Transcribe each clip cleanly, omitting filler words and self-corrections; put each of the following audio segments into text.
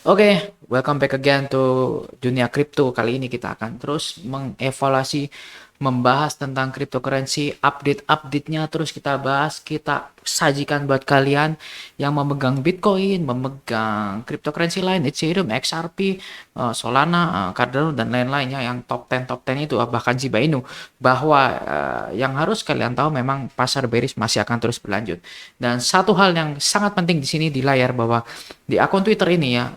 Oke, welcome back again to dunia kripto. Kali ini kita akan terus mengevaluasi, membahas tentang cryptocurrency, update-update-nya terus kita bahas, kita sajikan buat kalian yang memegang Bitcoin, memegang cryptocurrency lain, Ethereum, XRP, Solana, Cardano dan lain-lainnya yang top 10 top 10 itu bahkan Shiba Inu, bahwa yang harus kalian tahu memang pasar bearish masih akan terus berlanjut. Dan satu hal yang sangat penting di sini di layar bahwa di akun Twitter ini ya,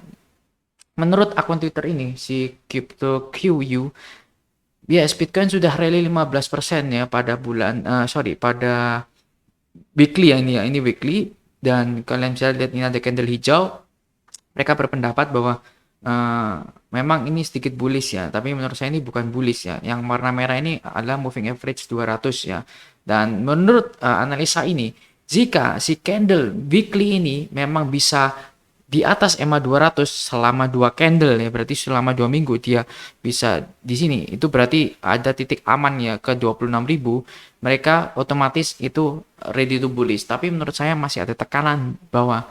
menurut akun Twitter ini, si CryptoQU, yes, Bitcoin sudah rally 15% ya pada pada weekly ya ini weekly. Dan kalian bisa lihat ini ada candle hijau. Mereka berpendapat bahwa eh, memang ini sedikit bullish ya, tapi menurut saya ini bukan bullish ya. Yang warna merah ini adalah moving average 200 ya. Dan menurut analisa ini, jika si candle weekly ini memang bisa di atas EMA 200 selama dua candle ya, berarti selama 2 minggu dia bisa di sini, itu berarti ada titik aman ya ke 26.000. Mereka otomatis itu ready to bullish, tapi menurut saya masih ada tekanan bahwa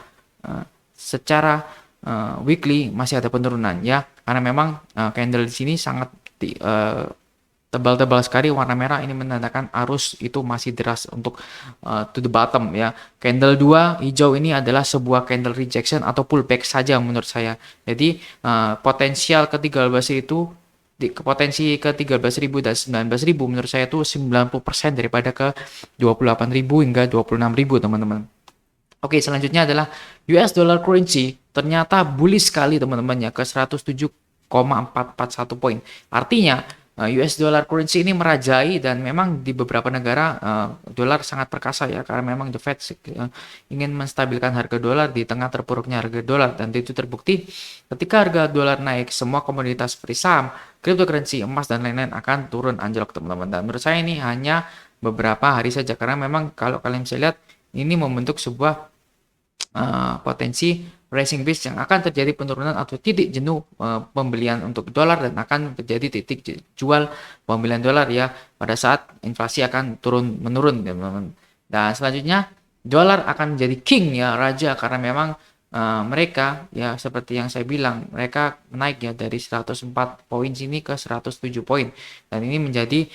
secara weekly masih ada penurunan ya, karena memang candle di sini sangat tebal-tebal sekali warna merah. Ini menandakan arus itu masih deras untuk to the bottom ya. Candle 2 hijau ini adalah sebuah candle rejection atau pullback saja menurut saya. Jadi potensial ke 13 itu potensi ke 13.000 dan 19.000 menurut saya itu 90% daripada ke 28.000 hingga 26.000 teman-teman. Oke, selanjutnya adalah US dollar currency. Ternyata bullish sekali teman-teman ya, ke 107,441 poin. Artinya US dollar currency ini merajai, dan memang di beberapa negara dolar sangat perkasa ya, karena memang the Fed ingin menstabilkan harga dolar di tengah terpuruknya harga dolar, dan itu terbukti ketika harga dolar naik, semua komoditas seperti saham, cryptocurrency, emas dan lain-lain akan turun anjlok teman-teman. Dan menurut saya ini hanya beberapa hari saja, karena memang kalau kalian bisa lihat ini membentuk sebuah potensi rising base yang akan terjadi penurunan atau titik jenuh pembelian untuk dolar, dan akan terjadi titik jual pembelian dolar ya pada saat inflasi akan turun menurun teman-teman. Dan selanjutnya dolar akan menjadi king ya, raja, karena memang mereka ya seperti yang saya bilang, mereka naik ya dari 104 poin sini ke 107 poin, dan ini menjadi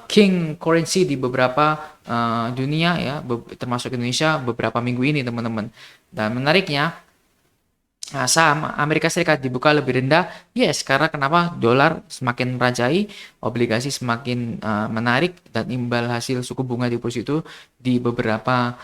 king currency di beberapa dunia ya, termasuk Indonesia beberapa minggu ini teman-teman. Dan menariknya, saham Amerika Serikat dibuka lebih rendah. Yes, karena kenapa? Dolar semakin merajai, obligasi semakin menarik, dan imbal hasil suku bunga deposito di beberapa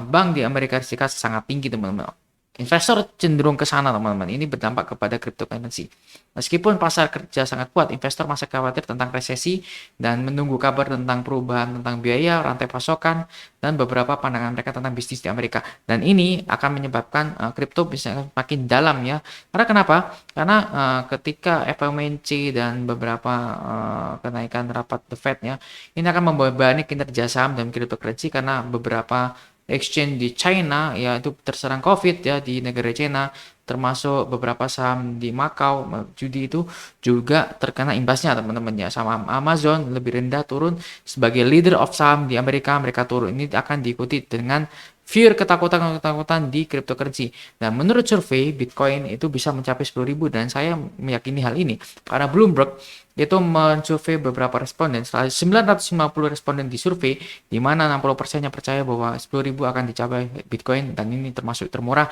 bank di Amerika Serikat sangat tinggi, teman-teman. Investor cenderung ke sana, teman-teman. Ini berdampak kepada cryptocurrency. Meskipun pasar kerja sangat kuat, investor masih khawatir tentang resesi dan menunggu kabar tentang perubahan tentang biaya, rantai pasokan, dan beberapa pandangan mereka tentang bisnis di Amerika. Dan ini akan menyebabkan kripto bisa makin dalam ya. Karena kenapa? Karena ketika FOMC dan beberapa kenaikan rapat The Fed ya, ini akan membebani kinerja saham dan cryptocurrency, karena beberapa exchange di China ya itu terserang COVID ya, di negara China, termasuk beberapa saham di Makau judi itu juga terkena imbasnya teman-teman ya. Sama Amazon lebih rendah, turun sebagai leader of saham di Amerika, mereka turun. Ini akan diikuti dengan fear, ketakutan di cryptocurrency. Dan menurut survei Bitcoin itu bisa mencapai 10.000, dan saya meyakini hal ini karena Bloomberg itu mensurvei beberapa responden. 950 responden di survei, di mana 60%-nya percaya bahwa 10.000 akan dicapai Bitcoin, dan ini termasuk termurah.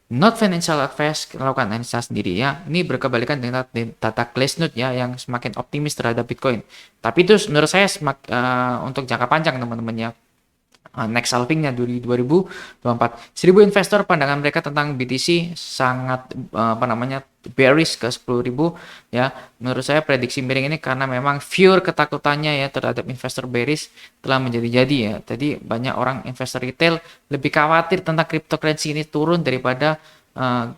Not Financial Advice melakukan analisa sendiri ya. Ini berkebalikan dengan data Glassnode ya, yang semakin optimis terhadap Bitcoin. Tapi itu menurut saya untuk jangka panjang teman-teman ya. Next halvingnya 2024, 1.000 investor pandangan mereka tentang BTC sangat bearish ke 10.000 ya. Menurut saya prediksi miring ini karena memang fear, ketakutannya ya terhadap investor bearish telah menjadi-jadi ya. Jadi banyak orang investor retail lebih khawatir tentang cryptocurrency ini turun daripada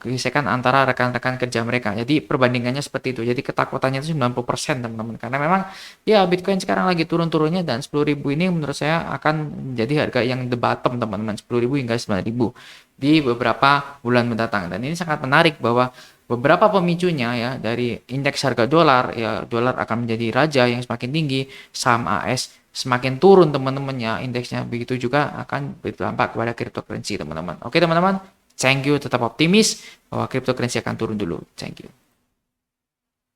gesekan antara rekan-rekan kerja mereka. Jadi perbandingannya seperti itu. Jadi ketakutannya itu 90% teman-teman. Karena memang ya Bitcoin sekarang lagi turun-turunnya, dan 10.000 ini menurut saya akan menjadi harga yang the bottom teman-teman, 10.000 hingga 9.000 di beberapa bulan mendatang. Dan ini sangat menarik bahwa beberapa pemicunya ya, dari indeks harga dolar ya, dolar akan menjadi raja yang semakin tinggi, saham AS semakin turun teman-teman ya indeksnya, begitu juga akan berdampak kepada cryptocurrency teman-teman. Oke teman-teman, Thank you, tetap optimis bahwa cryptocurrency akan turun dulu. Thank you.